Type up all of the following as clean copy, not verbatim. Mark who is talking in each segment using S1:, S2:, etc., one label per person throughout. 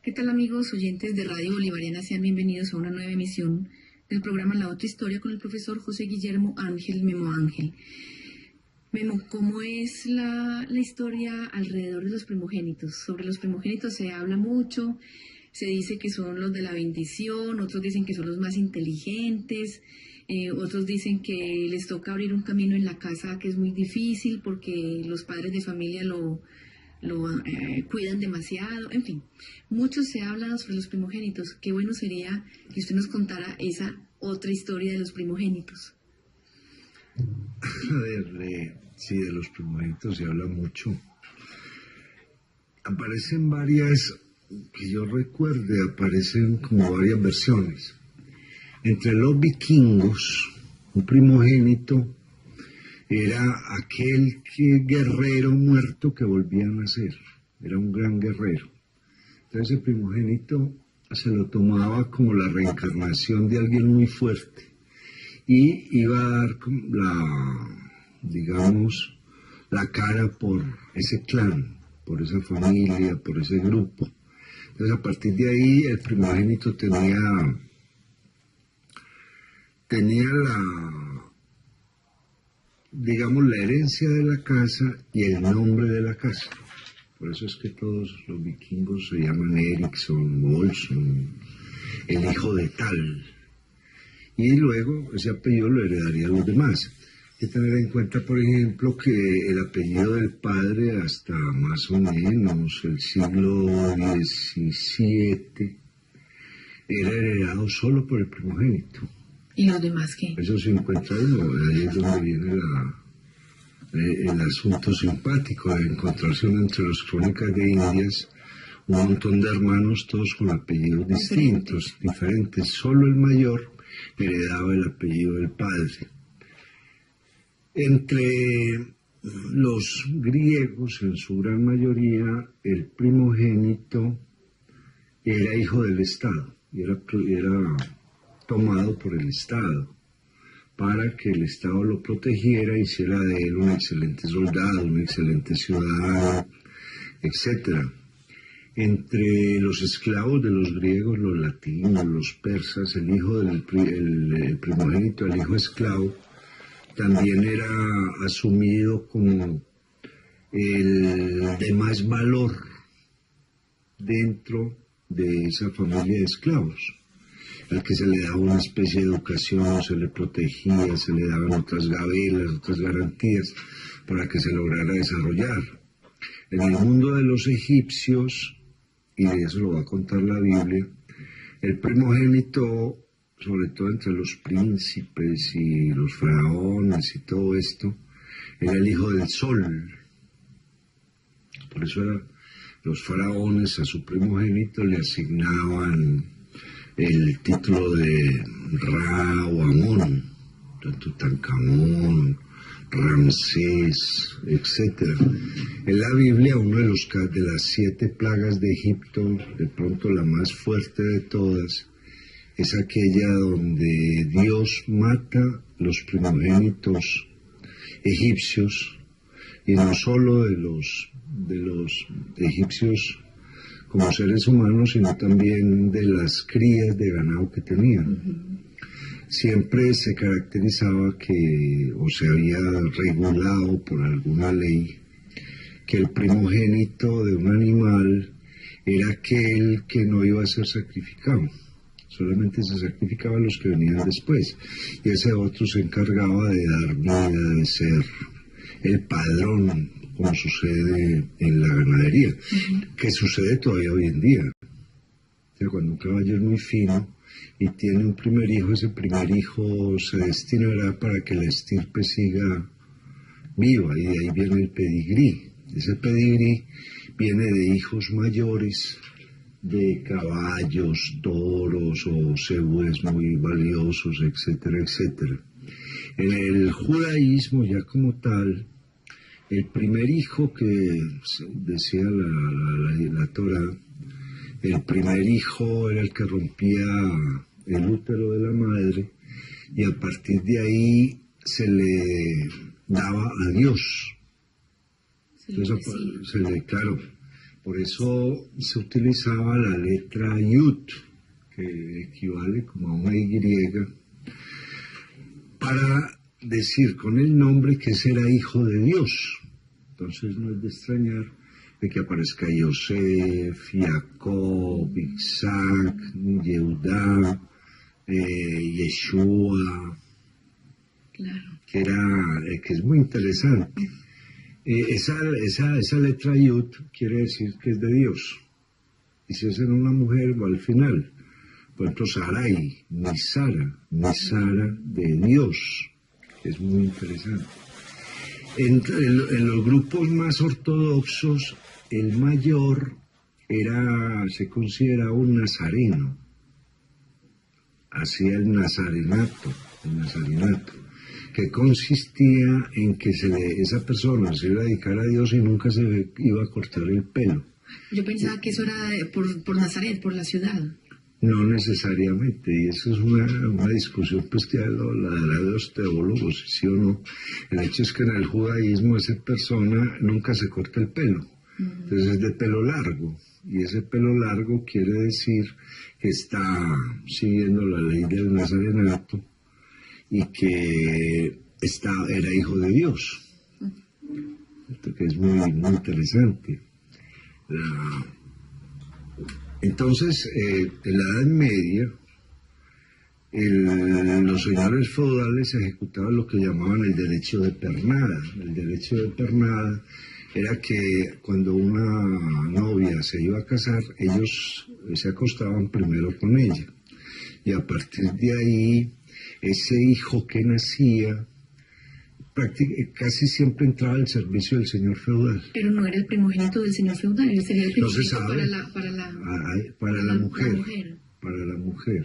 S1: ¿Qué tal, amigos oyentes de Radio Bolivariana? Sean bienvenidos a una nueva emisión del programa La Otra Historia con el profesor José Guillermo Ángel Memo Ángel. Memo, ¿cómo es la historia alrededor de los primogénitos? Sobre los primogénitos se habla mucho, se dice que son los de la bendición, otros dicen que son los más inteligentes, otros dicen que les toca abrir un camino en la casa que es muy difícil porque los padres de familia lo cuidan demasiado, en fin, mucho se habla sobre los primogénitos. Qué bueno sería que usted nos contara esa otra historia de los primogénitos.
S2: A ver, sí, de los primogénitos se habla mucho. Aparecen varias, que yo recuerde, aparecen como varias versiones. Entre los vikingos, un primogénito era aquel guerrero muerto que volvía a nacer, era un gran guerrero. Entonces el primogénito se lo tomaba como la reencarnación de alguien muy fuerte y iba a dar la cara por ese clan, por esa familia, por ese grupo. Entonces a partir de ahí el primogénito tenía la herencia de la casa y el nombre de la casa. Por eso es que todos los vikingos se llaman Eriksson, Bolson, el hijo de tal. Y luego ese apellido lo heredarían los demás. Hay que tener en cuenta, por ejemplo, que el apellido del padre hasta más o menos el siglo XVII era heredado solo por el primogénito.
S1: ¿Y los demás qué?
S2: Eso se encuentra ahí es donde viene el asunto simpático de encontrarse uno entre las crónicas de Indias, un montón de hermanos todos con apellidos distintos, diferentes. Solo el mayor heredaba el apellido del padre. Entre los griegos, en su gran mayoría, el primogénito era hijo del Estado y era tomado por el Estado para que el Estado lo protegiera, hiciera de él un excelente soldado, un excelente ciudadano, etc. Entre los esclavos de los griegos, los latinos, los persas, el hijo del el primogénito, el hijo esclavo, también era asumido como el de más valor dentro de esa familia de esclavos, al que se le daba una especie de educación, se le protegía, se le daban otras gabelas, otras garantías para que se lograra desarrollar. En el mundo de los egipcios, y de eso lo va a contar la Biblia, el primogénito, sobre todo entre los príncipes y los faraones y todo esto, era el hijo del sol. Por eso los faraones a su primogénito le asignaban el título de Ra o Amón, Tutankamón, Ramsés, etc. En la Biblia, una de las 7 plagas de Egipto, de pronto la más fuerte de todas, es aquella donde Dios mata los primogénitos egipcios, y no solo de los egipcios como seres humanos, sino también de las crías de ganado que tenían. Siempre se caracterizaba o se había regulado por alguna ley, que el primogénito de un animal era aquel que no iba a ser sacrificado. Solamente se sacrificaban los que venían después, y ese otro se encargaba de dar vida, de ser el padrón, como sucede en la ganadería, que sucede todavía hoy en día. O sea, cuando un caballo es muy fino y tiene un primer hijo, ese primer hijo se destinará para que la estirpe siga viva, y de ahí viene el pedigrí. Ese pedigrí viene de hijos mayores, de caballos, toros o cebúes muy valiosos, etcétera, etcétera. En el judaísmo, ya como tal, el primer hijo que decía la Torá, el primer hijo era el que rompía el útero de la madre, y a partir de ahí se le daba a Dios. Entonces, claro, Por eso se utilizaba la letra Yud, que equivale como a una Y, para decir con el nombre que ese era hijo de Dios. Entonces no es de extrañar de que aparezca Yosef, Jacob, Isaac, Yehudá, Yeshua,
S1: Claro.
S2: que es muy interesante. Esa letra Yud quiere decir que es de Dios. Y si es en una mujer, va al final. Por ejemplo, Sarai, ni Sara de Dios, que es muy interesante. En los grupos más ortodoxos, el mayor se consideraba un nazareno. Hacía el nazarinato, que consistía en que esa persona se iba a dedicar a Dios y nunca se iba a cortar el pelo.
S1: Yo pensaba que eso era por Nazaret, por la ciudad.
S2: No necesariamente, y eso es una discusión pues que la dará de los teólogos, sí o no. El hecho es que en el judaísmo esa persona nunca se corta el pelo, entonces es de pelo largo, y ese pelo largo quiere decir que está siguiendo la ley del nazarenato y que era hijo de Dios. Esto que es muy, muy interesante. Entonces, en la Edad Media, los señores feudales ejecutaban lo que llamaban el derecho de pernada. El derecho de pernada era que cuando una novia se iba a casar, ellos se acostaban primero con ella. Y a partir de ahí, ese hijo que nacía, casi siempre entraba al servicio del señor feudal.
S1: Pero no era el primogénito del señor feudal, él sería el primogénito
S2: No se sabe. Para la mujer,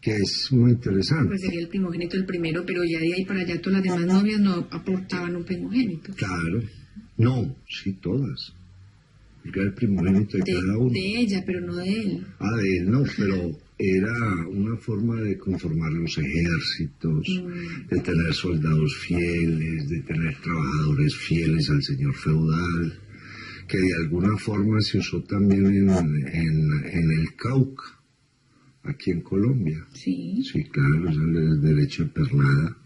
S2: que es muy interesante.
S1: Pues sería el primogénito el primero, pero ya de ahí para allá todas las demás novias no aportaban un primogénito.
S2: Claro, no, sí, todas. Porque era el primogénito de cada uno.
S1: De ella, pero no de él.
S2: De él no, pero era una forma de conformar los ejércitos, de tener soldados fieles, de tener trabajadores fieles al señor feudal, que de alguna forma se usó también en el Cauca, aquí en Colombia.
S1: Sí.
S2: Sí, claro, el derecho de pernada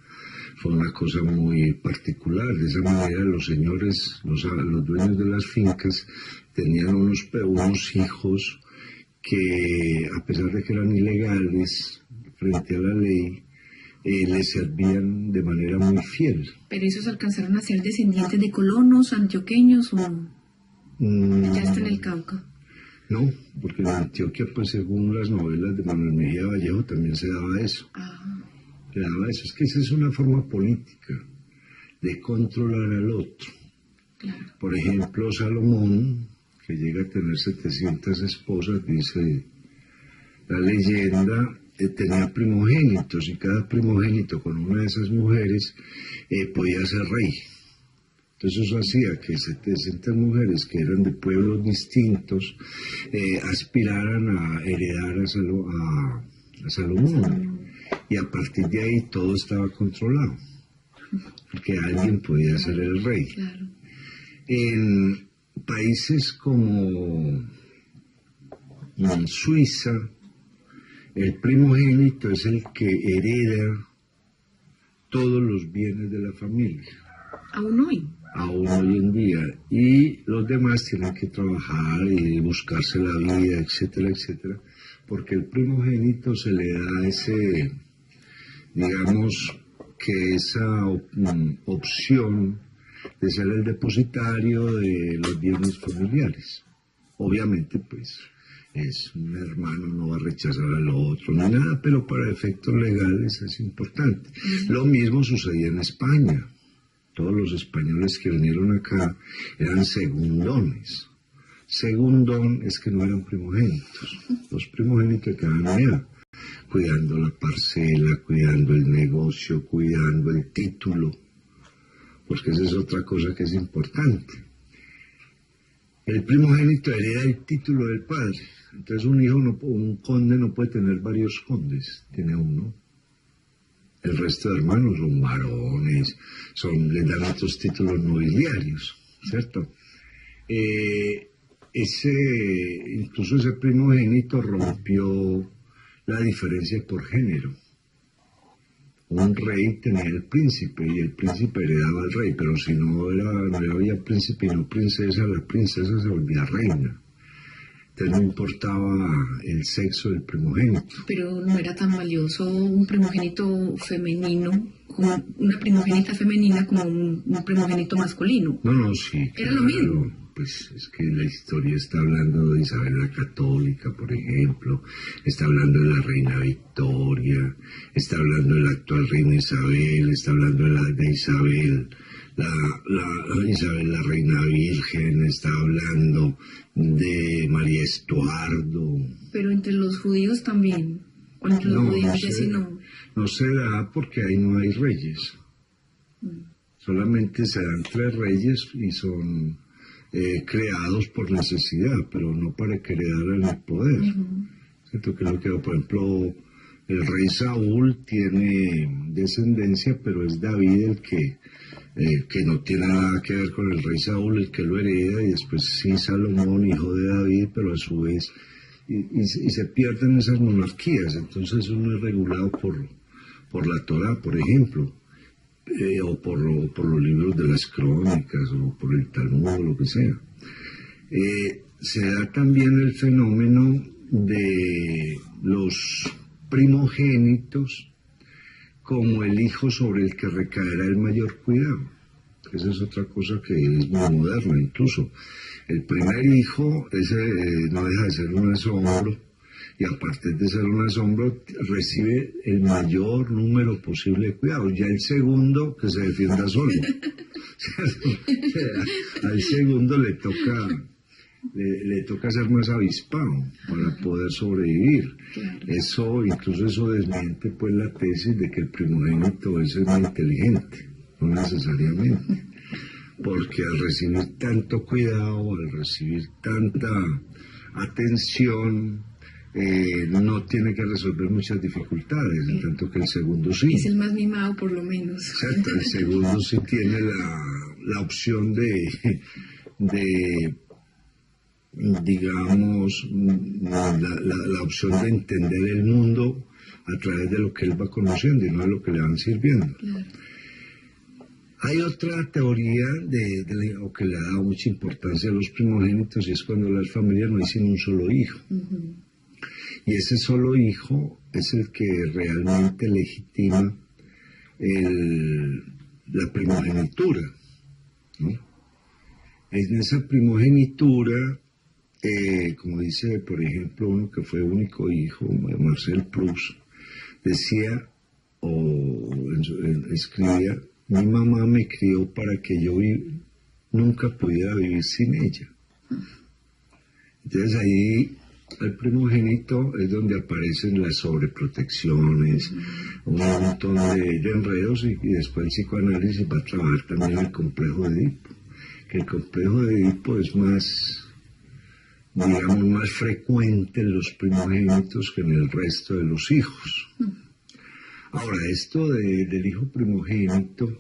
S2: fue una cosa muy particular. De esa manera los señores, los dueños de las fincas, tenían unos hijos que, a pesar de que eran ilegales frente a la ley, les servían de manera muy fiel.
S1: ¿Pero esos alcanzaron a ser descendientes de colonos, antioqueños o ya está en el Cauca?
S2: No, porque en Antioquia, pues según las novelas de Manuel Mejía Vallejo, también se daba eso. Se daba eso. Es que esa es una forma política de controlar al otro.
S1: Claro.
S2: Por ejemplo, Salomón, que llega a tener 700 esposas, dice la leyenda, tenía primogénitos, y cada primogénito con una de esas mujeres podía ser rey. Entonces eso hacía que 700 mujeres que eran de pueblos distintos aspiraran a heredar a Salomón. Y a partir de ahí todo estaba controlado, porque alguien podía ser el rey.
S1: Claro.
S2: En países como Suiza, el primogénito es el que hereda todos los bienes de la familia.
S1: ¿Aún hoy?
S2: Aún hoy en día. Y los demás tienen que trabajar y buscarse la vida, etcétera, etcétera, porque el primogénito se le da digamos que esa opción de ser el depositario de los bienes familiares. Obviamente, pues, es un hermano, no va a rechazar al otro, ni nada, pero para efectos legales es importante. Lo mismo sucedía en España. Todos los españoles que vinieron acá eran segundones. Segundón es que no eran primogénitos. Los primogénitos quedaban allá, cuidando la parcela, cuidando el negocio, cuidando el título, porque esa es otra cosa que es importante. El primogénito hereda el título del padre. Entonces un conde no puede tener varios condes, tiene uno. El resto de hermanos son varones, les dan otros títulos nobiliarios, ¿cierto? incluso ese primogénito rompió la diferencia por género. Un rey tenía el príncipe y el príncipe heredaba al rey, pero si no había príncipe y no princesa, la princesa se volvía reina. Entonces no importaba el sexo del primogénito.
S1: Pero no era tan valioso un primogénito femenino, como una primogénita femenina, como un primogénito masculino.
S2: No, sí.
S1: Era lo mismo.
S2: Pues es que la historia está hablando de Isabel la Católica, por ejemplo, está hablando de la reina Victoria, está hablando de la actual reina Isabel, está hablando de Isabel, Isabel la reina virgen, está hablando de María Estuardo.
S1: Pero entre los judíos también, o entre los judíos ya sí no.
S2: No se da porque ahí no hay reyes. Solamente se dan 3 reyes y son creados por necesidad, pero no para que heredaran el poder. ¿Cierto? Que lo que, por ejemplo, el rey Saúl tiene descendencia, pero es David el que no tiene nada que ver con el rey Saúl, el que lo hereda, y después sí Salomón, hijo de David, pero a su vez, y se pierden esas monarquías. Entonces uno es regulado por la Torá, por ejemplo. O por los libros de las crónicas, o por el Talmud, o lo que sea. Se da también el fenómeno de los primogénitos como el hijo sobre el que recaerá el mayor cuidado. Esa es otra cosa que es muy moderna incluso. El primer hijo no deja de ser un asombro, y aparte de ser un asombro, recibe el mayor número posible de cuidados. Ya el segundo, que se defienda solo. Al segundo le toca ser más avispado para poder sobrevivir. Incluso eso desmiente pues la tesis de que el primogénito es el más inteligente, no necesariamente. Porque al recibir tanto cuidado, al recibir tanta atención, no tiene que resolver muchas dificultades, en tanto que el segundo sí.
S1: Es el más mimado, por lo menos.
S2: Exacto, el segundo sí tiene la opción digamos, la opción de entender el mundo a través de lo que él va conociendo y no de lo que le van sirviendo.
S1: Claro.
S2: Hay otra teoría o que le ha dado mucha importancia a los primogénitos, y es cuando las familias no hay sino un solo hijo. Y ese solo hijo es el que realmente legitima la primogenitura, ¿no? En esa primogenitura, como dice, por ejemplo, uno que fue único hijo, Marcel Proust, decía escribía: mi mamá me crió para que yo nunca pudiera vivir sin ella. Entonces ahí el primogénito es donde aparecen las sobreprotecciones, un montón de enredos, y después el psicoanálisis va a trabajar también el complejo de Edipo, que el complejo de Edipo es más frecuente en los primogénitos que en el resto de los hijos. Ahora, esto del hijo primogénito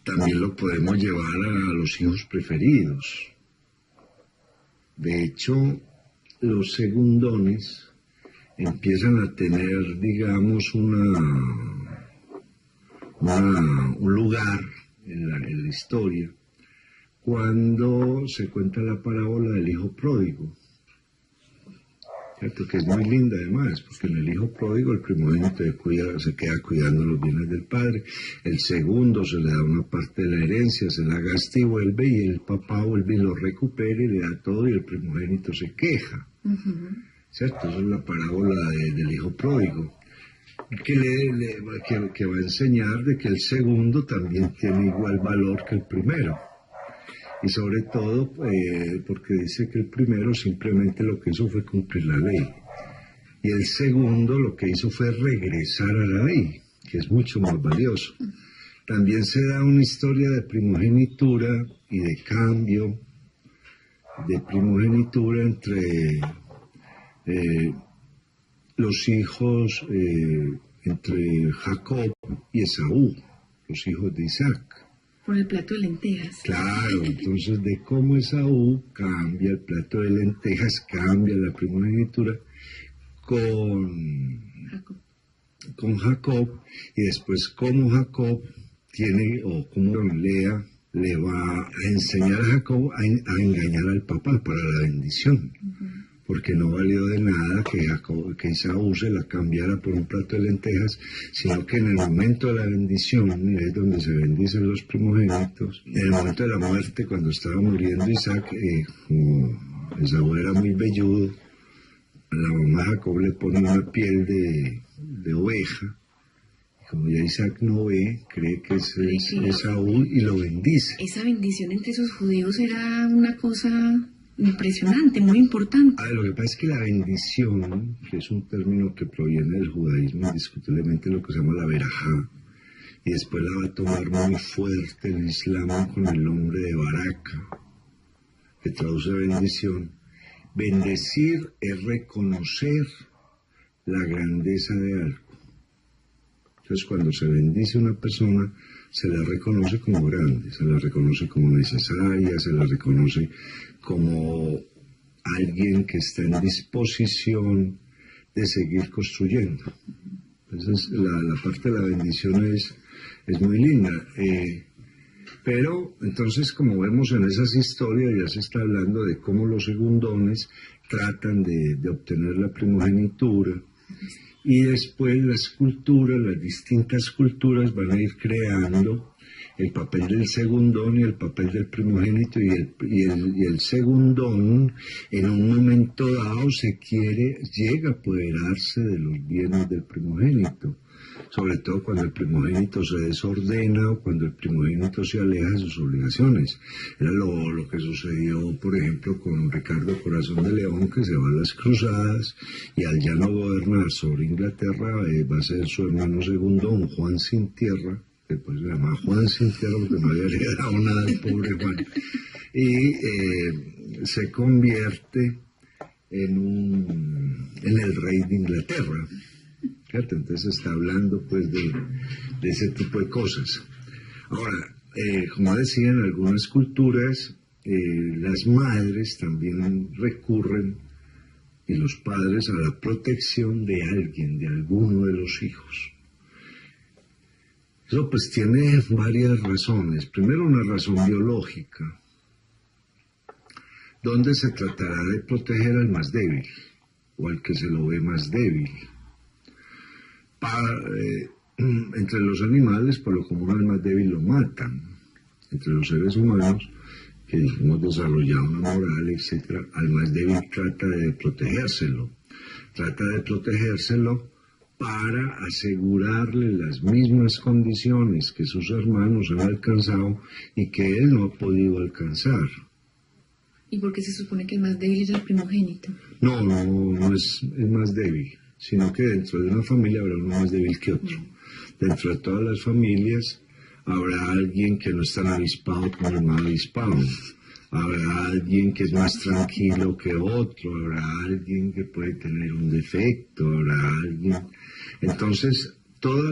S2: también lo podemos llevar a los hijos preferidos. De hecho, los segundones empiezan a tener, digamos, un lugar en la historia cuando se cuenta la parábola del hijo pródigo. ¿Cierto? Que es muy linda además, porque en el hijo pródigo el primogénito se queda cuidando los bienes del padre, el segundo se le da una parte de la herencia, se la gasta y vuelve, y el papá vuelve y lo recupera y le da todo, y el primogénito se queja. ¿Cierto? Esa es la parábola del hijo pródigo, que va a enseñar de que el segundo también tiene igual valor que el primero. Y sobre todo porque dice que el primero simplemente lo que hizo fue cumplir la ley, y el segundo lo que hizo fue regresar a la ley, que es mucho más valioso. También se da una historia de primogenitura y de cambio de primogenitura entre los hijos, entre Jacob y Esaú, los hijos de Isaac.
S1: Con el plato de lentejas.
S2: Claro, entonces de cómo Esaú cambia el plato de lentejas, cambia la primogenitura con
S1: Jacob.
S2: con Jacob, y después cómo Jacob tiene, o cómo Lea le va a enseñar a Jacob a engañar al papá para la bendición. Porque no valió de nada que Esaú se la cambiara por un plato de lentejas, sino que en el momento de la bendición, es donde se bendicen los primogénitos, en el momento de la muerte, cuando estaba muriendo Isaac, como Esaú era muy velludo, la mamá de Jacob le pone una piel de oveja, y como ya Isaac no ve, cree que es Esaú y lo bendice.
S1: Esa bendición entre esos judíos era una cosa impresionante, muy importante.
S2: Lo que pasa es que la bendición, que es un término que proviene del judaísmo, indiscutiblemente lo que se llama la verajá, y después la va a tomar muy fuerte el Islam con el nombre de baraka, que traduce bendición. Bendecir es reconocer la grandeza de algo. Entonces, cuando se bendice a una persona, se la reconoce como grande, se la reconoce como necesaria, se la reconoce como alguien que está en disposición de seguir construyendo. Entonces, la parte de la bendición es muy linda. Pero, entonces, como vemos en esas historias, ya se está hablando de cómo los segundones tratan de obtener la primogenitura. Y después las distintas culturas van a ir creando el papel del segundón y el papel del primogénito, y el segundón en un momento dado llega a apoderarse de los bienes del primogénito, sobre todo cuando el primogénito se desordena o cuando el primogénito se aleja de sus obligaciones. Era lo que sucedió, por ejemplo, con Ricardo Corazón de León, que se va a las cruzadas y al ya no gobernar sobre Inglaterra va a ser su hermano segundón, Juan Sin Tierra, que pues se llama Juan Sin Tierra porque no había heredado nada el pobre Juan, y se convierte en el rey de Inglaterra. ¿Cierto? Entonces está hablando pues de ese tipo de cosas. Ahora, como decía, en algunas culturas las madres también recurren, y los padres, a la protección de alguien, de alguno de los hijos. Eso pues tiene varias razones. Primero, una razón biológica, donde se tratará de proteger al más débil o al que se lo ve más débil. Entre los animales, por lo común, al más débil lo matan. Entre los seres humanos, que hemos desarrollado una moral, etc., al más débil trata de protegérselo. Trata de protegérselo para asegurarle las mismas condiciones que sus hermanos han alcanzado y que él no ha podido alcanzar.
S1: ¿Y por qué se supone que el más débil es el primogénito?
S2: No es el más débil, sino que dentro de una familia habrá uno más débil que otro. Dentro de todas las familias habrá alguien que no es tan avispado como el más avispado. Habrá alguien que es más tranquilo que otro, habrá alguien que puede tener un defecto, habrá alguien... Entonces, todo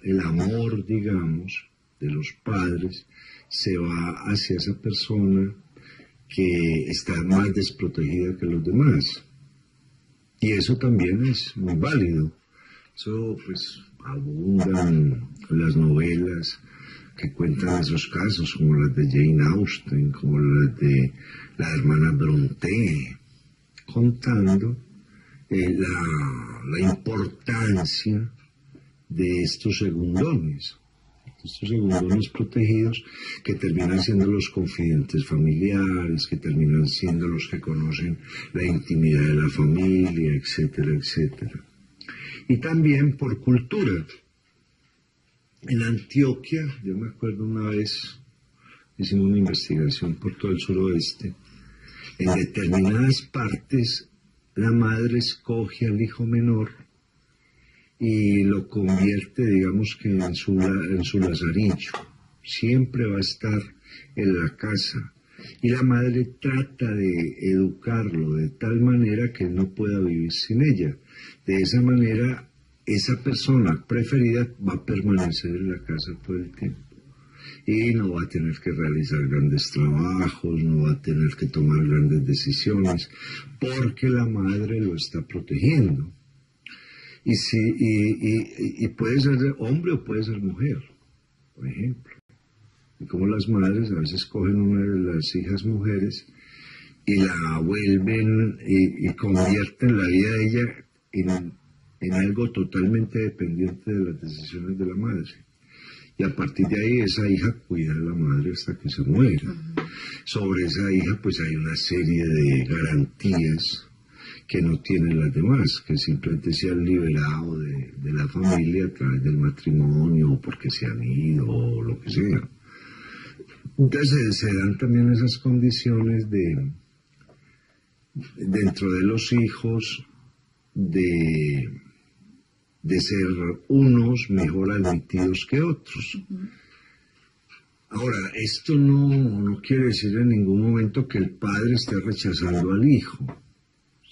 S2: el amor, digamos, de los padres se va hacia esa persona que está más desprotegida que los demás. Y eso también es muy válido. Eso, pues, abundan las novelas que cuentan esos casos, como las de Jane Austen, como las de la hermana Brontë, contando la importancia de estos segundones protegidos, que terminan siendo los confidentes familiares, que terminan siendo los que conocen la intimidad de la familia, etcétera, etcétera. Y también por cultura. En Antioquia, yo me acuerdo una vez, hicimos una investigación por todo el suroeste, en determinadas partes la madre escoge al hijo menor y lo convierte, digamos que en su lazarillo. Siempre va a estar en la casa y la madre trata de educarlo de tal manera que él no pueda vivir sin ella. De esa manera, esa persona preferida va a permanecer en la casa todo el tiempo. y no va a tener que realizar grandes trabajos, no va a tener que tomar grandes decisiones, porque la madre lo está protegiendo. Y puede ser hombre o puede ser mujer, por ejemplo. Y como las madres a veces cogen una de las hijas mujeres y la vuelven y convierten la vida de ella en algo totalmente dependiente de las decisiones de la madre. Y a partir de ahí esa hija cuida a la madre hasta que se muera. Sobre esa hija pues hay una serie de garantías que no tienen las demás, que simplemente se han liberado de la familia a través del matrimonio, o porque se han ido, o lo que sea. Entonces se dan también esas condiciones dentro de los hijos de ser unos mejor admitidos que otros. Ahora, esto no quiere decir en ningún momento que el padre esté rechazando al hijo,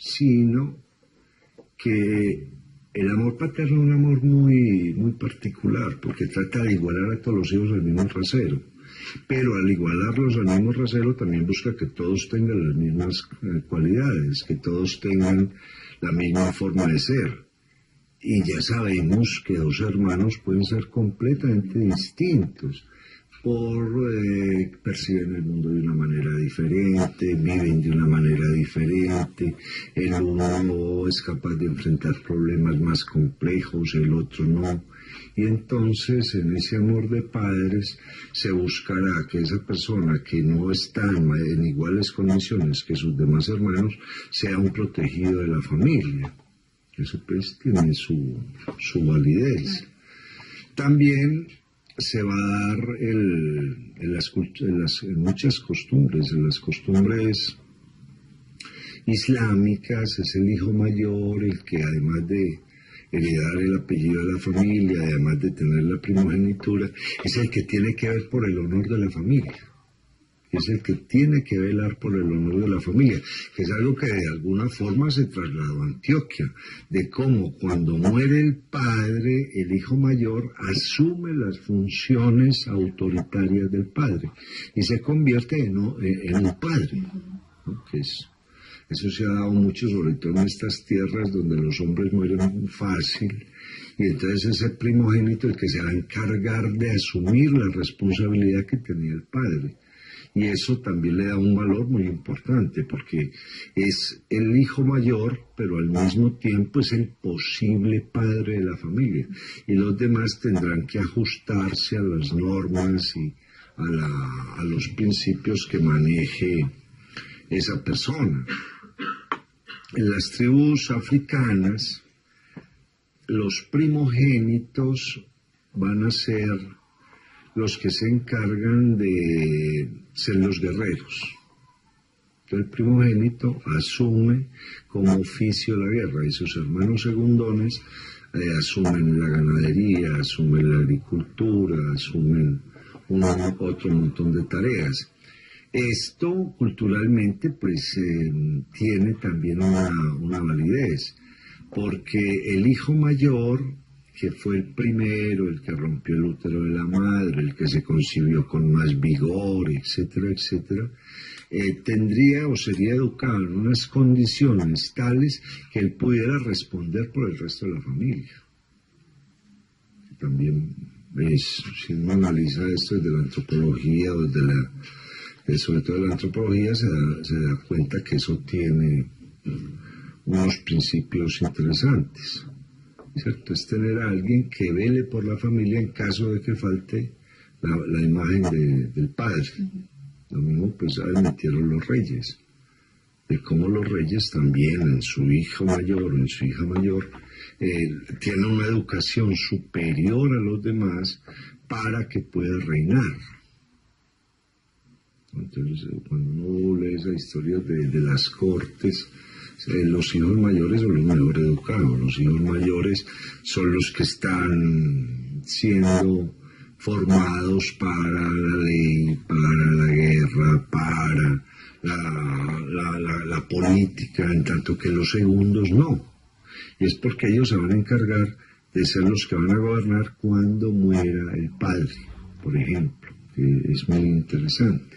S2: sino que el amor paterno es un amor muy, muy particular, porque trata de igualar a todos los hijos al mismo rasero. Pero al igualarlos al mismo rasero también busca que todos tengan las mismas cualidades, que todos tengan la misma forma de ser. Y ya sabemos que dos hermanos pueden ser completamente distintos, perciben el mundo de una manera diferente, viven de una manera diferente, el uno es capaz de enfrentar problemas más complejos, el otro no. Y entonces en ese amor de padres se buscará que esa persona que no está en iguales condiciones que sus demás hermanos sea un protegido de la familia. Eso pues tiene su validez. También se va a dar en muchas costumbres, en las costumbres islámicas es el hijo mayor el que además de heredar el apellido de la familia, además de tener la primogenitura, es el que tiene que ver por el honor de la familia. Es el que tiene que velar por el honor de la familia, que es algo que de alguna forma se trasladó a Antioquia, de cómo cuando muere el padre, el hijo mayor asume las funciones autoritarias del padre y se convierte en un padre, ¿no? Eso se ha dado mucho, sobre todo en estas tierras donde los hombres mueren fácil, y entonces es el primogénito el que se va a encargar de asumir la responsabilidad que tenía el padre. Y eso también le da un valor muy importante, porque es el hijo mayor, pero al mismo tiempo es el posible padre de la familia. Y los demás tendrán que ajustarse a las normas y a los principios que maneje esa persona. En las tribus africanas, los primogénitos van a ser los que se encargan de ser los guerreros. Entonces el primogénito asume como oficio la guerra y sus hermanos segundones asumen la ganadería, asumen la agricultura, asumen otro montón de tareas. Esto culturalmente pues tiene también una validez, porque el hijo mayor, que fue el primero, el que rompió el útero de la madre, el que se concibió con más vigor, etcétera, etcétera, tendría o sería educado en unas condiciones tales que él pudiera responder por el resto de la familia. También si uno analiza esto desde la antropología o sobre todo de la antropología, se da cuenta que eso tiene unos principios interesantes, ¿cierto? Es tener a alguien que vele por la familia en caso de que falte la imagen del padre. Lo mismo pues admitieron los reyes, de cómo los reyes también en su hijo mayor o en su hija mayor tienen una educación superior a los demás para que pueda reinar. Entonces, cuando uno lee esa historia de las cortes, los hijos mayores son los mejor educados, los hijos mayores son los que están siendo formados para la ley, para la guerra, para la política, en tanto que los segundos no. Y es porque ellos se van a encargar de ser los que van a gobernar cuando muera el padre, por ejemplo. que es muy interesante.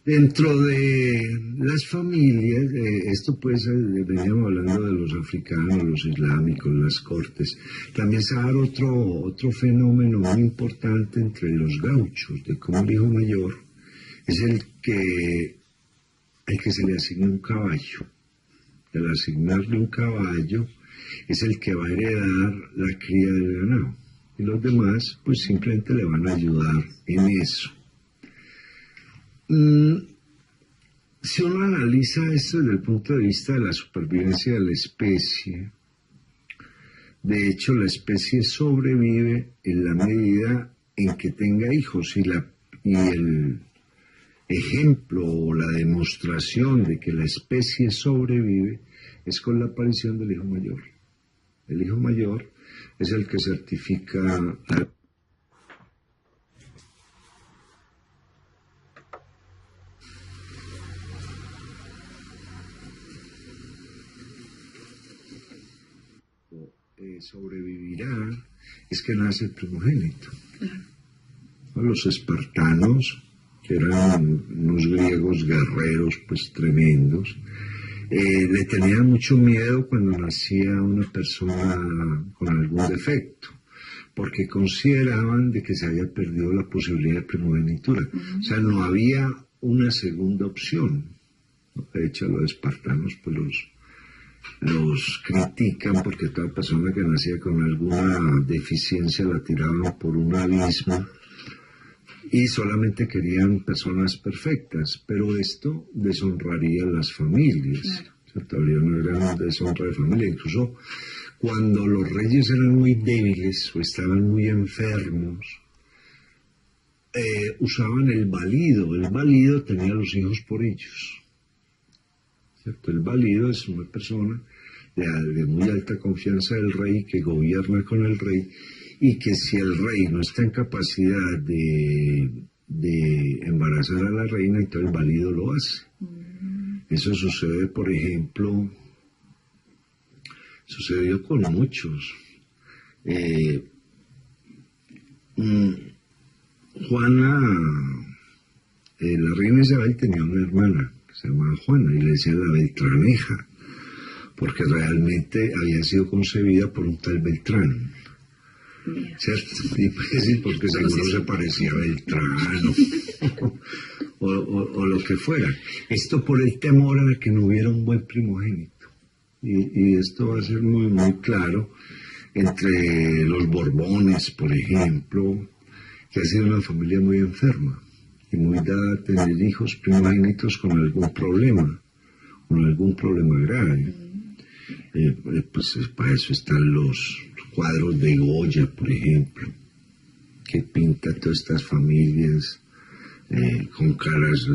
S2: Dentro de las familias, esto pues veníamos hablando de los africanos, los islámicos, las cortes, también se da otro fenómeno muy importante entre los gauchos, de cómo el hijo mayor es el que se le asigna un caballo. Al asignarle un caballo es el que va a heredar la cría del ganado. Y los demás pues simplemente le van a ayudar en eso. Si uno analiza esto desde el punto de vista de la supervivencia de la especie, de hecho la especie sobrevive en la medida en que tenga hijos y el ejemplo o la demostración de que la especie sobrevive es con la aparición del hijo mayor. El hijo mayor es el que certifica la sobrevivirá, es que nace el primogénito. Los espartanos, que eran unos griegos guerreros pues tremendos, le tenían mucho miedo cuando nacía una persona con algún defecto, porque consideraban de que se había perdido la posibilidad de primogenitura. O sea, no había una segunda opción. De hecho, a los espartanos pues los critican porque toda persona que nacía con alguna deficiencia la tiraban por un abismo y solamente querían personas perfectas, pero esto deshonraría a las familias. Claro. ¿Cierto? Habría una gran deshonra de familia. Incluso cuando los reyes eran muy débiles o estaban muy enfermos, usaban el valido. El valido tenía los hijos por ellos. ¿Cierto? El valido es una persona de muy alta confianza del rey que gobierna con el rey y que si el rey no está en capacidad de embarazar a la reina, entonces el valido lo hace. Eso sucede, por ejemplo, sucedió con muchos. Juana, la reina Isabel tenía una hermana que se llamaba Juana y le decían la Beltraneja, porque realmente había sido concebida por un tal Beltrán. ¿Cierto? Y pues decir porque seguro se parecía a Beltrán o lo que fuera. Esto por el temor a que no hubiera un buen primogénito. y esto va a ser muy, muy claro entre los Borbones, por ejemplo, que ha sido una familia muy enferma y muy dada a tener hijos primogénitos con algún problema grave. Pues para eso están los cuadros de Goya, por ejemplo, que pinta todas estas familias con caras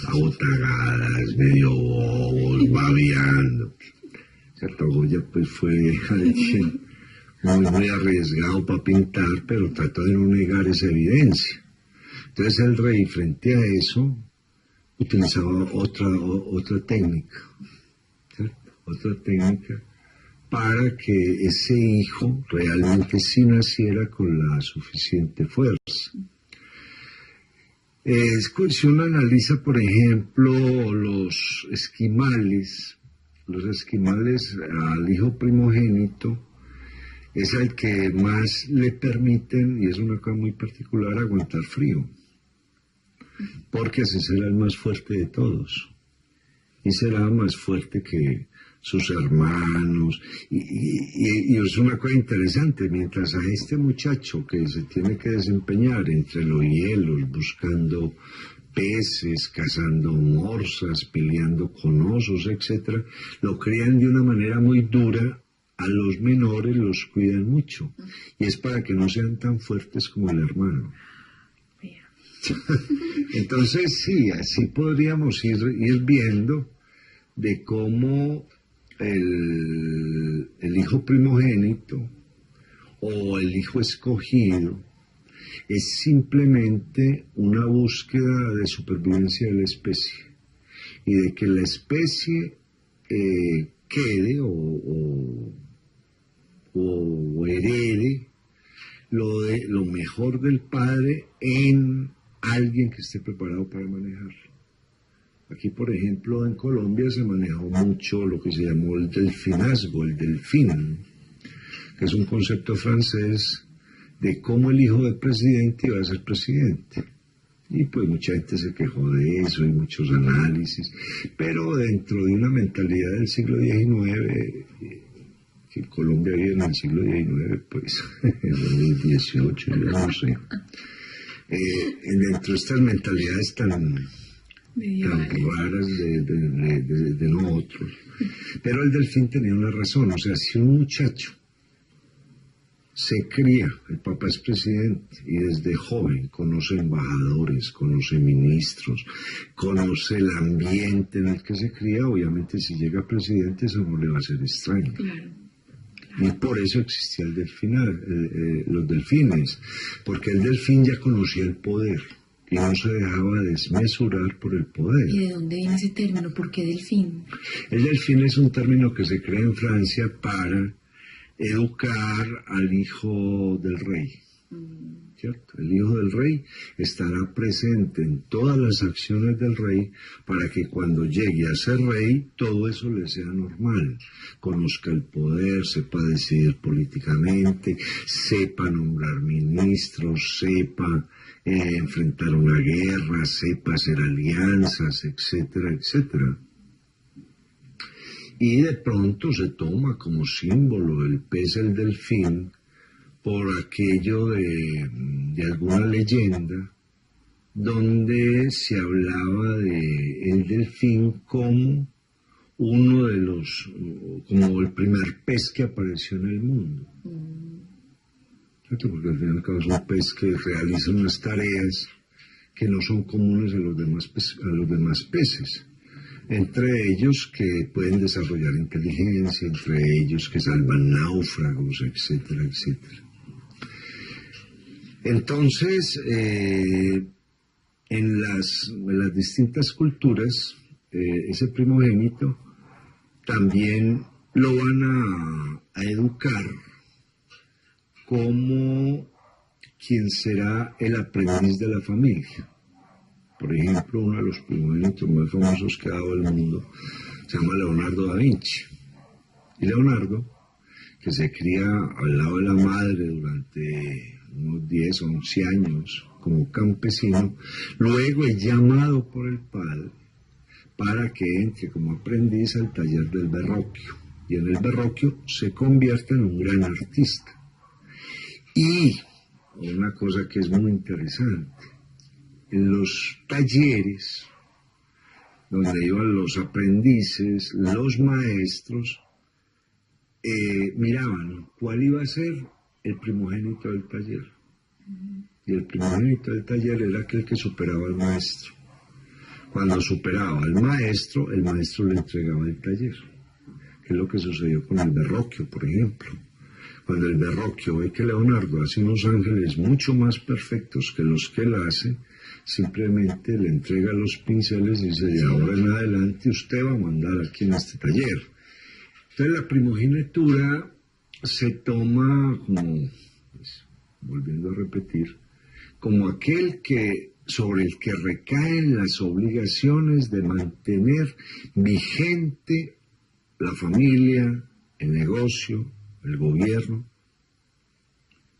S2: abotagadas, medio bobos, babeando. ¿Cierto? Goya pues fue alguien muy arriesgado para pintar, pero trató de no negar esa evidencia. Entonces el rey, frente a eso, utilizaba otra técnica, ¿cierto? Otra técnica para que ese hijo realmente sí naciera con la suficiente fuerza. Si uno analiza, por ejemplo, los esquimales al hijo primogénito es al que más le permiten, y es una cosa muy particular, aguantar frío, porque así será el más fuerte de todos, y será más fuerte que sus hermanos, y es una cosa interesante, mientras a este muchacho que se tiene que desempeñar entre los hielos, buscando peces, cazando morsas, peleando con osos, etc., lo crían de una manera muy dura. A los menores los cuidan mucho, y es para que no sean tan fuertes como el hermano. Entonces sí, así podríamos ir viendo de cómo el hijo primogénito o el hijo escogido es simplemente una búsqueda de supervivencia de la especie, y de que la especie quede o herede lo mejor del padre en alguien que esté preparado para manejarlo. Aquí, por ejemplo, en Colombia se manejó mucho lo que se llamó el delfinazgo, el delfín, que es un concepto francés de cómo el hijo del presidente iba a ser presidente. Y pues mucha gente se quejó de eso, y muchos análisis, pero dentro de una mentalidad del siglo XIX, que Colombia vive en el siglo XIX, pues en el XVIII, yo no sé. Dentro de estas mentalidades tan raras de nosotros. Pero el delfín tenía una razón, o sea, si un muchacho se cría, el papá es presidente, y desde joven conoce embajadores, conoce ministros, conoce el ambiente en el que se cría, obviamente si llega presidente eso no le va a ser extraño.
S1: Claro.
S2: Y por eso existía los delfines, porque el delfín ya conocía el poder y no se dejaba desmesurar por el poder.
S1: ¿Y de dónde viene ese término? ¿Por qué delfín?
S2: El delfín es un término que se crea en Francia para educar al hijo del rey. ¿Cierto? El hijo del rey estará presente en todas las acciones del rey para que cuando llegue a ser rey todo eso le sea normal, conozca el poder, sepa decidir políticamente, sepa nombrar ministros, sepa enfrentar una guerra, sepa hacer alianzas, etcétera, etcétera. Y de pronto se toma como símbolo el pez, el delfín, por aquello de alguna leyenda donde se hablaba de el delfín como uno de los, como el primer pez que apareció en el mundo. ¿Cierto? Porque al fin y al cabo es un pez que realiza unas tareas que no son comunes a los demás peces. Entre ellos que pueden desarrollar inteligencia, entre ellos que salvan náufragos, etcétera, etcétera. Entonces, en las distintas culturas, ese primogénito también lo van a educar como quien será el aprendiz de la familia. Por ejemplo, uno de los primogénitos más famosos que ha dado el mundo se llama Leonardo da Vinci. Y Leonardo, que se cría al lado de la madre durante unos 10 o 11 años como campesino, luego es llamado por el padre para que entre como aprendiz al taller del Verrocchio. Y en el Verrocchio se convierte en un gran artista. Y una cosa que es muy interesante, en los talleres donde iban los aprendices, los maestros, miraban cuál iba a ser el primogénito del taller. Y el primogénito del taller era aquel que superaba al maestro. Cuando superaba al maestro, el maestro le entregaba el taller, que es lo que sucedió con el Verrocchio, por ejemplo. Cuando el Verrocchio ve que Leonardo hace unos ángeles mucho más perfectos que los que él hace, simplemente le entrega los pinceles y dice, de ahora en adelante usted va a mandar aquí en este taller. Entonces la primogenitura se toma como, pues, volviendo a repetir, como aquel que sobre el que recaen las obligaciones de mantener vigente la familia, el negocio, el gobierno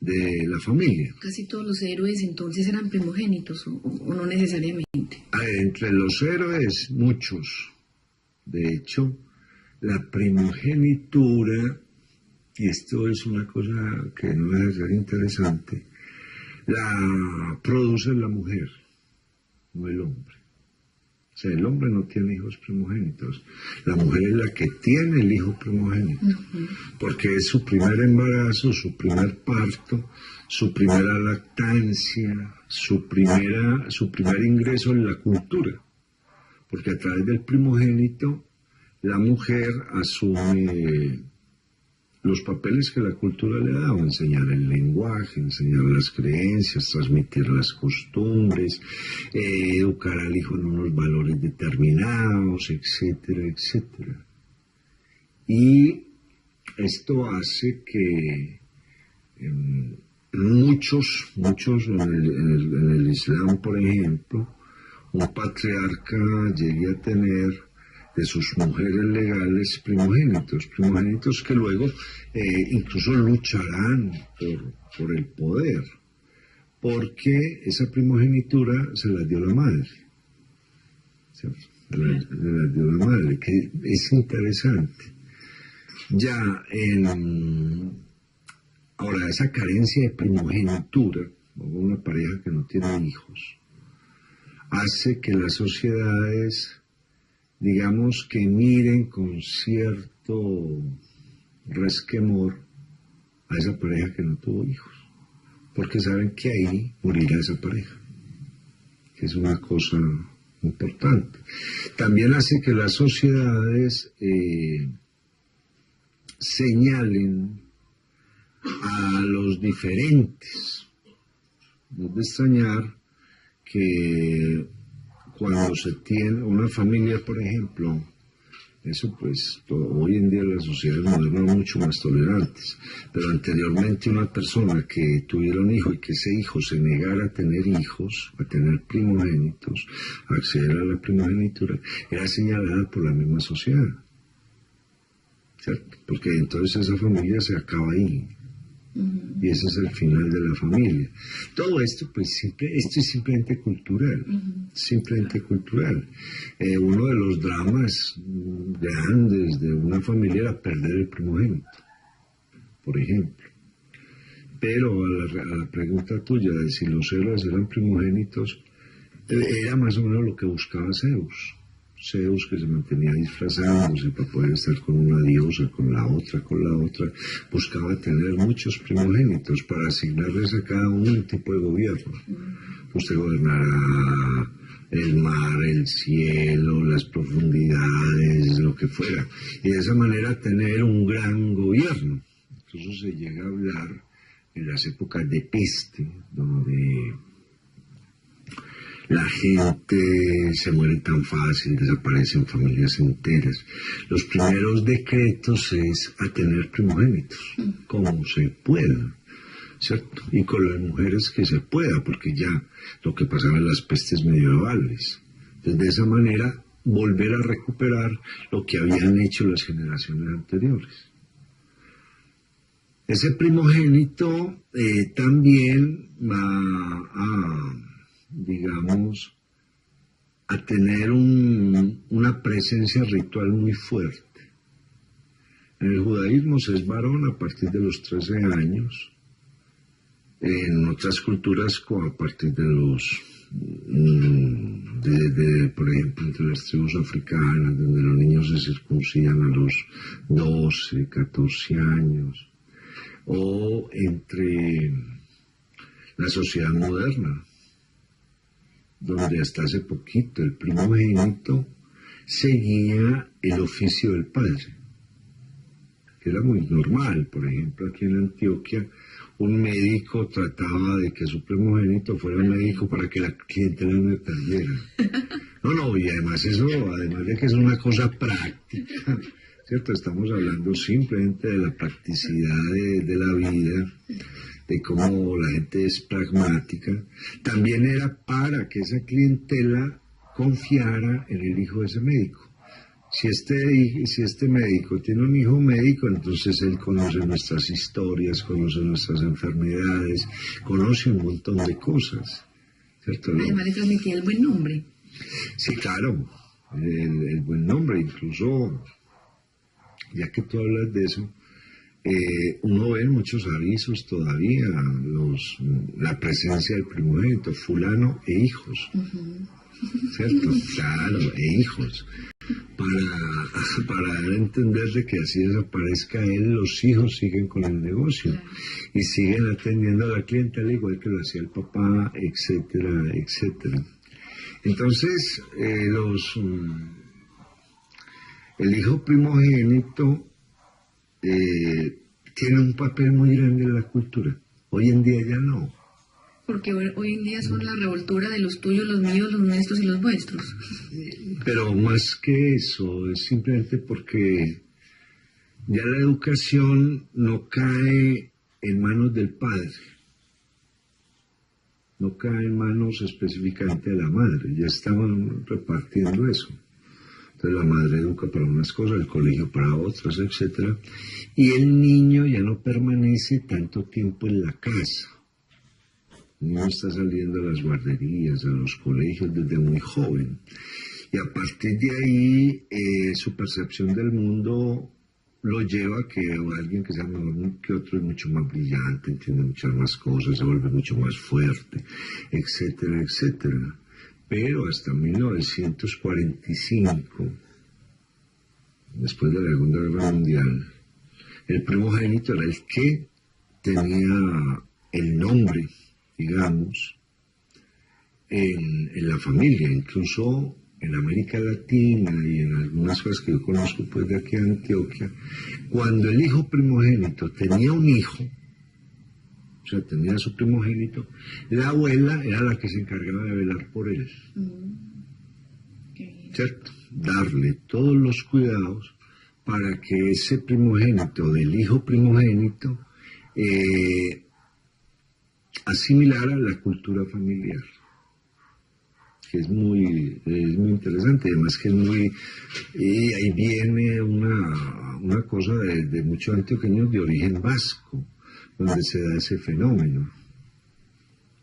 S2: de la familia.
S1: Casi todos los héroes entonces eran primogénitos, o no necesariamente.
S2: Entre los héroes, muchos. De hecho, la primogenitura, y esto es una cosa que no debe ser interesante, la produce la mujer, no el hombre. O sea, el hombre no tiene hijos primogénitos. La mujer es la que tiene el hijo primogénito, porque es su primer embarazo, su primer parto, su primera lactancia, su primer ingreso en la cultura. Porque a través del primogénito, la mujer asume los papeles que la cultura le daba, enseñar el lenguaje, enseñar las creencias, transmitir las costumbres, educar al hijo en unos valores determinados, etcétera, etcétera. Y esto hace que muchos en el Islam, por ejemplo, un patriarca llegue a tener de sus mujeres legales primogénitos que luego incluso lucharán por el poder, porque esa primogenitura se la dio la madre, ¿cierto? Se la dio la madre, que es interesante. Ya ahora, esa carencia de primogenitura, o una pareja que no tiene hijos, hace que las sociedades, digamos, que miren con cierto resquemor a esa pareja que no tuvo hijos, porque saben que ahí morirá esa pareja, que es una cosa importante. También hace que las sociedades señalen a los diferentes. No es de extrañar que cuando se tiene una familia, por ejemplo, eso pues hoy en día las sociedades modernas son mucho más tolerantes, pero anteriormente una persona que tuviera un hijo y que ese hijo se negara a tener hijos, a tener primogénitos, a acceder a la primogenitura, era señalada por la misma sociedad, ¿cierto? Porque entonces esa familia se acaba ahí. Y ese es el final de la familia. Todo esto, pues, esto es simplemente cultural, simplemente cultural. Uno de los dramas grandes de una familia era perder el primogénito, por ejemplo. Pero a la pregunta tuya de si los héroes eran primogénitos, era más o menos lo que buscaba Zeus. Zeus, que se mantenía disfrazándose para poder estar con una diosa, con la otra, buscaba tener muchos primogénitos para asignarles a cada uno un tipo de gobierno. Usted gobernará el mar, el cielo, las profundidades, lo que fuera, y de esa manera tener un gran gobierno. Incluso se llega a hablar en las épocas de peste, donde la gente se muere tan fácil, desaparecen familias enteras. Los primeros decretos es a tener primogénitos, como se pueda, ¿cierto? Y con las mujeres que se pueda, porque ya lo que pasaba en las pestes medievales. Entonces, de esa manera, volver a recuperar lo que habían hecho las generaciones anteriores. Ese primogénito también va a, digamos, a tener una presencia ritual muy fuerte. En el judaísmo se es varón a partir de los 13 años, en otras culturas a partir de los, por ejemplo, entre las tribus africanas, donde los niños se circuncidan a los 12, 14 años, o entre la sociedad moderna, donde hasta hace poquito el primogénito seguía el oficio del padre, que era muy normal. Por ejemplo, aquí en Antioquia, un médico trataba de que su primogénito fuera médico para que la clientela no le perdiera. No, y además eso, además de que es una cosa práctica, ¿cierto? Estamos hablando simplemente de la practicidad de la vida, de cómo la gente es pragmática. También era para que esa clientela confiara en el hijo de ese médico. Si este médico tiene un hijo médico, entonces él conoce nuestras historias, conoce nuestras enfermedades, conoce un montón de cosas, ¿cierto?
S1: Además le transmitía el buen nombre.
S2: Sí, claro, el buen nombre. Incluso, ya que tú hablas de eso, uno ve en muchos avisos todavía la presencia del primogénito, fulano e hijos, ¿cierto? Claro, e hijos. Para dar a entender de que así desaparezca él, los hijos siguen con el negocio y siguen atendiendo a la clientela igual que lo hacía el papá, etcétera, etcétera. Entonces, el hijo primogénito tiene un papel muy grande en la cultura. Hoy en día ya no.
S1: Porque hoy en día son la revoltura de los tuyos, los míos, los nuestros y los vuestros.
S2: Pero más que eso, es simplemente porque ya la educación no cae en manos del padre, no cae en manos específicamente de la madre, ya estaban repartiendo eso. Entonces la madre educa para unas cosas, el colegio para otras, etc. Y el niño ya no permanece tanto tiempo en la casa. El niño está saliendo a las guarderías, a los colegios desde muy joven. Y a partir de ahí, su percepción del mundo lo lleva a que alguien que sea mejor que otro es mucho más brillante, entiende muchas más cosas, se vuelve mucho más fuerte, etcétera, etcétera. Pero hasta 1945, después de la Segunda Guerra Mundial, el primogénito era el que tenía el nombre, digamos, en la familia. Incluso en América Latina y en algunas cosas que yo conozco pues de aquí de Antioquia, cuando el hijo primogénito tenía un hijo, o sea, tenía a su primogénito, la abuela era la que se encargaba de velar por él, ¿cierto? Darle todos los cuidados para que ese primogénito del hijo primogénito asimilara la cultura familiar, que es muy interesante. Además que es muy, y ahí viene una cosa de muchos antioqueños de origen vasco, donde se da ese fenómeno,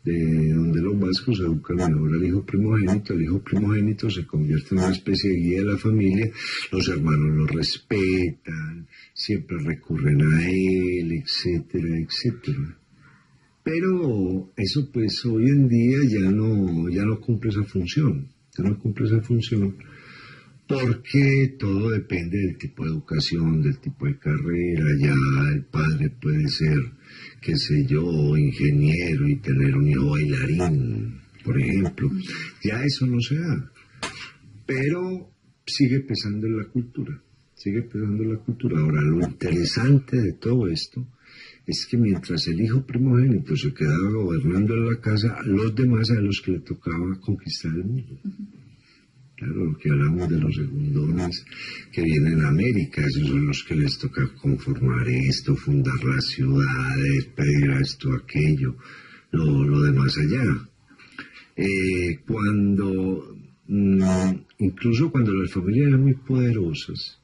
S2: de donde los vascos educan mejor al hijo primogénito. El hijo primogénito se convierte en una especie de guía de la familia, los hermanos lo respetan, siempre recurren a él, etcétera, etcétera. Pero eso pues hoy en día ya no cumple esa función, porque todo depende del tipo de educación, del tipo de carrera. Ya el padre puede ser, qué sé yo, ingeniero y tener un hijo bailarín, por ejemplo. Ya eso no se da, pero sigue pesando en la cultura, Ahora, lo interesante de todo esto es que mientras el hijo primogénito se quedaba gobernando en la casa, los demás a los que le tocaba conquistar el mundo. Claro, lo que hablamos de los segundones que vienen a América, esos son los que les toca conformar esto, fundar las ciudades, pedir a esto, aquello, lo demás allá. Incluso cuando las familias eran muy poderosas,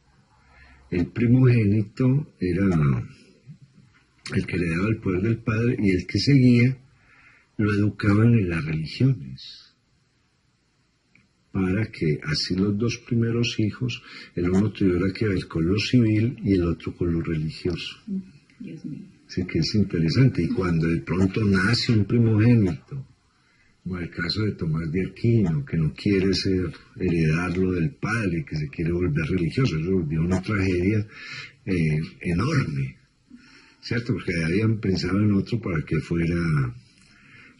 S2: el primogénito era el que le daba el poder del padre, y el que seguía lo educaban en las religiones. para que así los dos primeros hijos, el uno tuviera que ver con lo civil y el otro con lo religioso.
S1: Dios mío.
S2: Sí, que es interesante. Y cuando de pronto nace un primogénito, como el caso de Tomás de Aquino, que no quiere heredarlo del padre, que se quiere volver religioso, eso volvió una tragedia enorme, ¿cierto? Porque habían pensado en otro para que fuera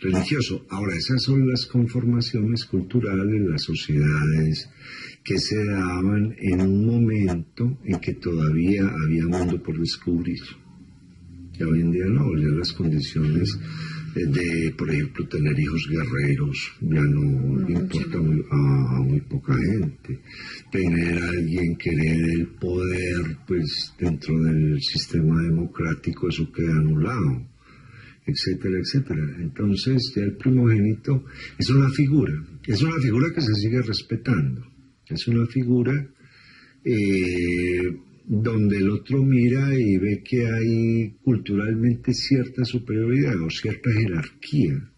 S2: religioso. Ahora, esas son las conformaciones culturales, las sociedades que se daban en un momento en que todavía había mundo por descubrir. Ya hoy en día no, ya las condiciones de, por ejemplo, tener hijos guerreros ya no importa a muy poca gente. Tener a alguien que herede el poder, pues dentro del sistema democrático eso queda anulado, etcétera, etcétera. Entonces ya el primogénito es una figura que se sigue respetando, es una figura donde el otro mira y ve que hay culturalmente cierta superioridad o cierta jerarquía,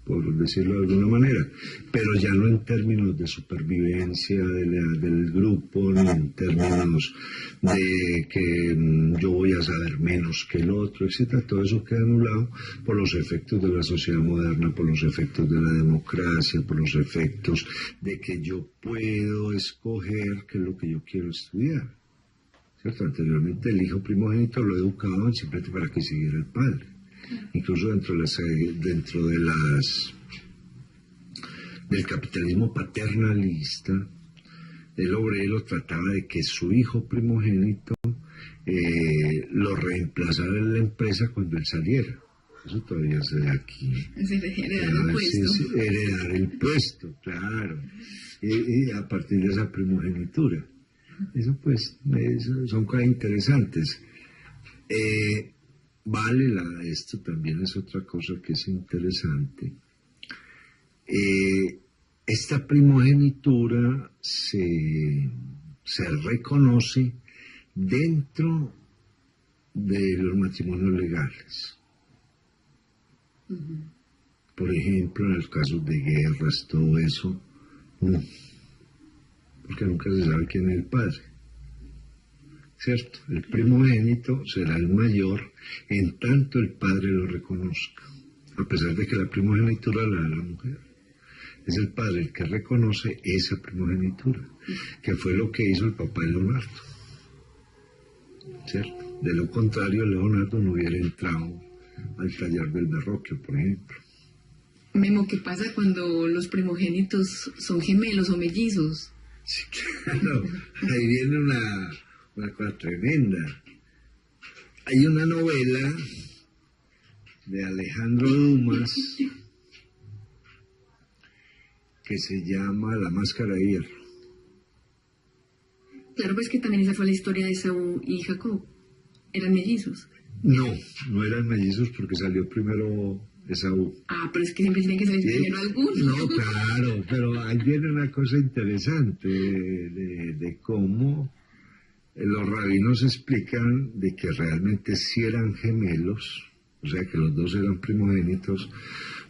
S2: por decirlo de alguna manera, pero ya no en términos de supervivencia del grupo, ni en términos de que yo voy a saber menos que el otro, etcétera. Todo eso queda anulado por los efectos de la sociedad moderna, por los efectos de la democracia, por los efectos de que yo puedo escoger qué es lo que yo quiero estudiar. ¿Cierto? Anteriormente el hijo primogénito lo educaban simplemente para que siguiera el padre. Incluso dentro del capitalismo paternalista, el obrero trataba de que su hijo primogénito lo reemplazara en la empresa cuando él saliera. Eso todavía se da aquí.
S1: Heredar el puesto.
S2: Sí, heredar el puesto, claro. Y a partir de esa primogenitura. Eso pues son cosas interesantes. Esto también es otra cosa que es interesante. Esta primogenitura se reconoce dentro de los matrimonios legales. Por ejemplo, en el caso de guerras, todo eso, no, porque nunca se sabe quién es el padre. ¿Cierto? El primogénito será el mayor en tanto el padre lo reconozca, a pesar de que la primogenitura la da la mujer. Es el padre el que reconoce esa primogenitura, que fue lo que hizo el papá de Leonardo. ¿Cierto? De lo contrario, Leonardo no hubiera entrado al taller del Verrocchio, por ejemplo.
S1: Memo, ¿qué pasa cuando los primogénitos son gemelos o mellizos?
S2: Sí, claro, ahí viene una cosa tremenda. Hay una novela de Alejandro Dumas que se llama La Máscara de Hierro.
S1: Claro, pues que también esa fue la historia de Esaú y Jacob. ¿Eran mellizos?
S2: No eran mellizos porque salió primero Esaú.
S1: Ah, pero es que siempre tiene que salir primero alguno.
S2: No, claro, pero ahí viene una cosa interesante de cómo los rabinos explican de que realmente sí eran gemelos, o sea que los dos eran primogénitos,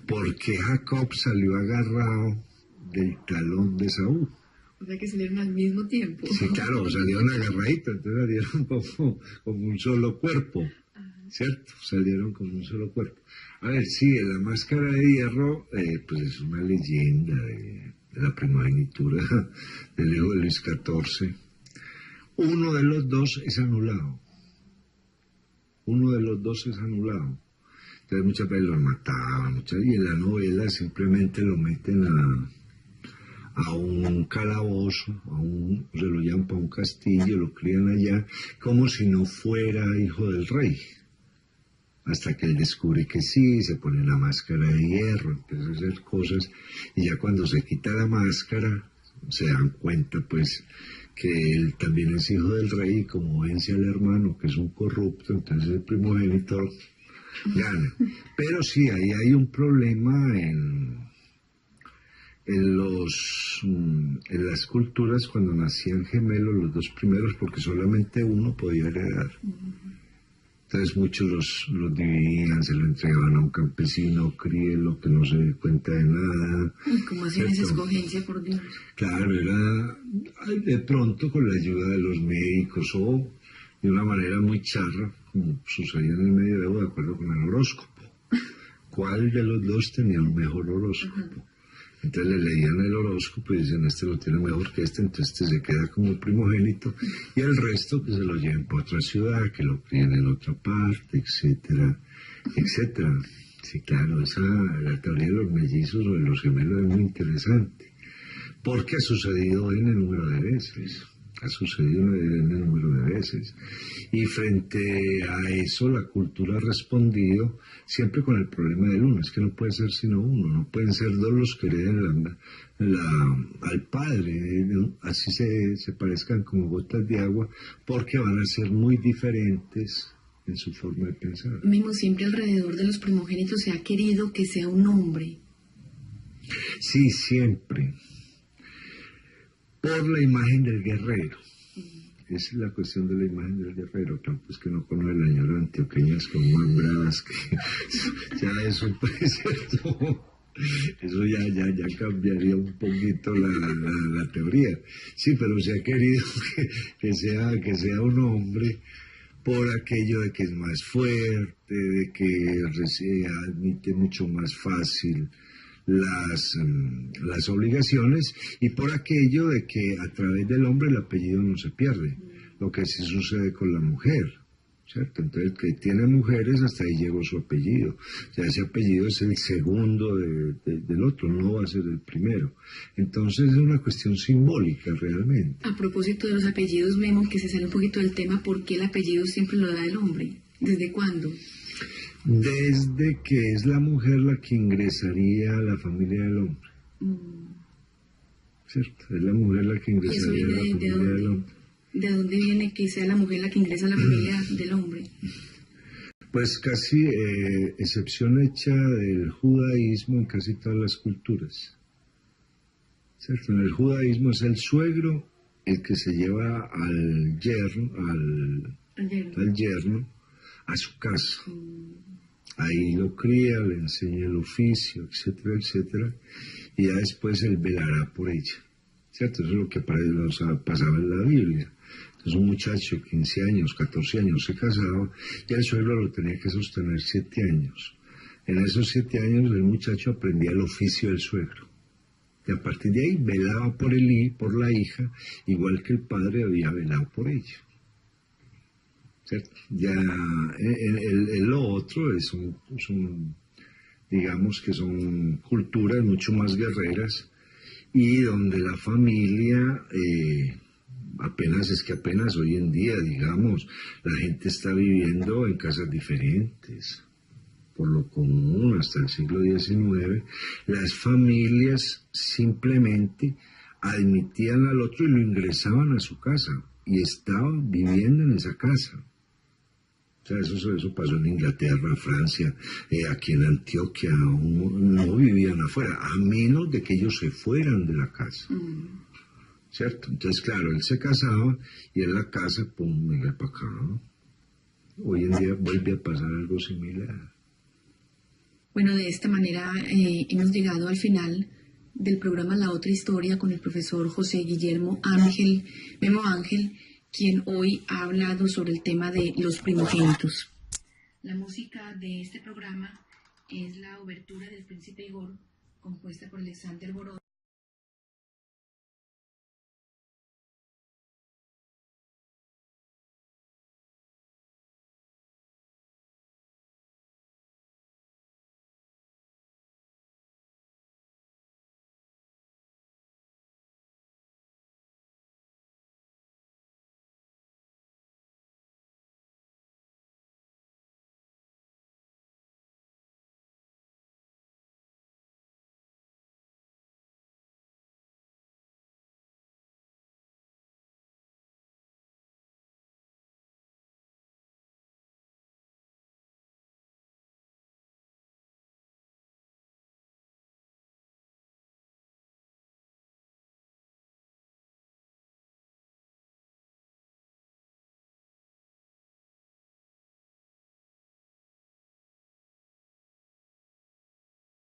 S2: porque Jacob salió agarrado del talón de Esaú.
S1: O sea que salieron al mismo tiempo.
S2: Sí, claro, salieron agarraditos, entonces salieron como un solo cuerpo, ¿cierto? Salieron como un solo cuerpo. A ver, sí, La Máscara de Hierro, pues es una leyenda de la primogenitura del hijo de Luis XIV. Uno de los dos es anulado. Entonces muchas veces los mataban, y en la novela simplemente lo meten a un calabozo, se lo llevan para un castillo, lo crían allá, como si no fuera hijo del rey. Hasta que él descubre que sí, se pone la máscara de hierro, empieza a hacer cosas, y ya cuando se quita la máscara, se dan cuenta pues que él también es hijo del rey, y como vence al hermano, que es un corrupto, entonces el primogénito gana. Pero sí, ahí hay un problema en las culturas cuando nacían gemelos, los dos primeros, porque solamente uno podía heredar. Entonces muchos los dividían, se lo entregaban a un campesino, críelo, que no se dé cuenta de nada.
S1: ¿Y cómo hacían esa escogencia, por Dios?
S2: Claro, era de pronto con la ayuda de los médicos o de una manera muy charra, como sucedía en el medioevo, de acuerdo con el horóscopo. ¿Cuál de los dos tenía un mejor horóscopo? Entonces le leían el horóscopo y decían, este lo tiene mejor que este, entonces este se queda como primogénito, y el resto que se lo lleven para otra ciudad, que lo críen en otra parte, etcétera, etcétera. Sí, claro, la teoría de los mellizos o de los gemelos es muy interesante, porque ha sucedido en el número de veces. Ha sucedido en el número de veces. Y frente a eso la cultura ha respondido siempre con el problema del uno. Es que no puede ser sino uno, no pueden ser dos los que hereden al padre, ¿no? Así se parezcan como gotas de agua, porque van a ser muy diferentes en su forma de pensar.
S1: Mismo siempre alrededor de los primogénitos se ha querido que sea un hombre.
S2: Sí, siempre. Por la imagen del guerrero. Esa es la cuestión de la imagen del guerrero. Claro, pues que no con el año antioqueñas como más bravas que ya eso puede ser todo. Eso ya cambiaría un poquito la teoría. Sí, pero se ha querido que sea un hombre por aquello de que es más fuerte, de que admite mucho más fácil las obligaciones, y por aquello de que a través del hombre el apellido no se pierde, lo que sí sucede con la mujer, ¿cierto? Entonces el que tiene mujeres, hasta ahí llegó su apellido, o sea, ese apellido es el segundo del otro, no va a ser el primero. Entonces es una cuestión simbólica realmente.
S1: A propósito de los apellidos, vemos que se sale un poquito del tema, ¿por qué el apellido siempre lo da el hombre? ¿Desde cuándo?
S2: Desde que es la mujer la que ingresaría a la familia del hombre. ¿Cierto? Es la mujer la que ingresaría a la familia del hombre.
S1: ¿De dónde viene que sea la mujer la que ingresa a la familia del hombre?
S2: Pues casi excepción hecha del judaísmo en casi todas las culturas. ¿Cierto? En el judaísmo es el suegro el que se lleva al yerno a su casa. Ahí lo cría, le enseña el oficio, etcétera, etcétera, y ya después él velará por ella, ¿cierto? Eso es lo que pasaba en la Biblia. Entonces un muchacho, 15 años, 14 años, se casaba, y el suegro lo tenía que sostener 7 años. En esos 7 años el muchacho aprendía el oficio del suegro, y a partir de ahí velaba por la hija, igual que el padre había velado por ella. ¿Cierto? Ya lo otro digamos que son culturas mucho más guerreras, y donde la familia apenas hoy en día, digamos, la gente está viviendo en casas diferentes. Por lo común, hasta el siglo XIX, las familias simplemente admitían al otro y lo ingresaban a su casa, y estaban viviendo en esa casa. O sea, eso pasó en Inglaterra, Francia, aquí en Antioquia, no vivían afuera, a menos de que ellos se fueran de la casa. ¿Cierto? Entonces, claro, él se casaba y en la casa, pum, venga para acá, ¿no? Hoy en día vuelve a pasar algo similar.
S1: Bueno, de esta manera hemos llegado al final del programa La Otra Historia con el profesor José Guillermo Ángel, Memo Ángel, quien hoy ha hablado sobre el tema de los primogénitos. La música de este programa es la obertura del Príncipe Igor, compuesta por Alexander Gorodin.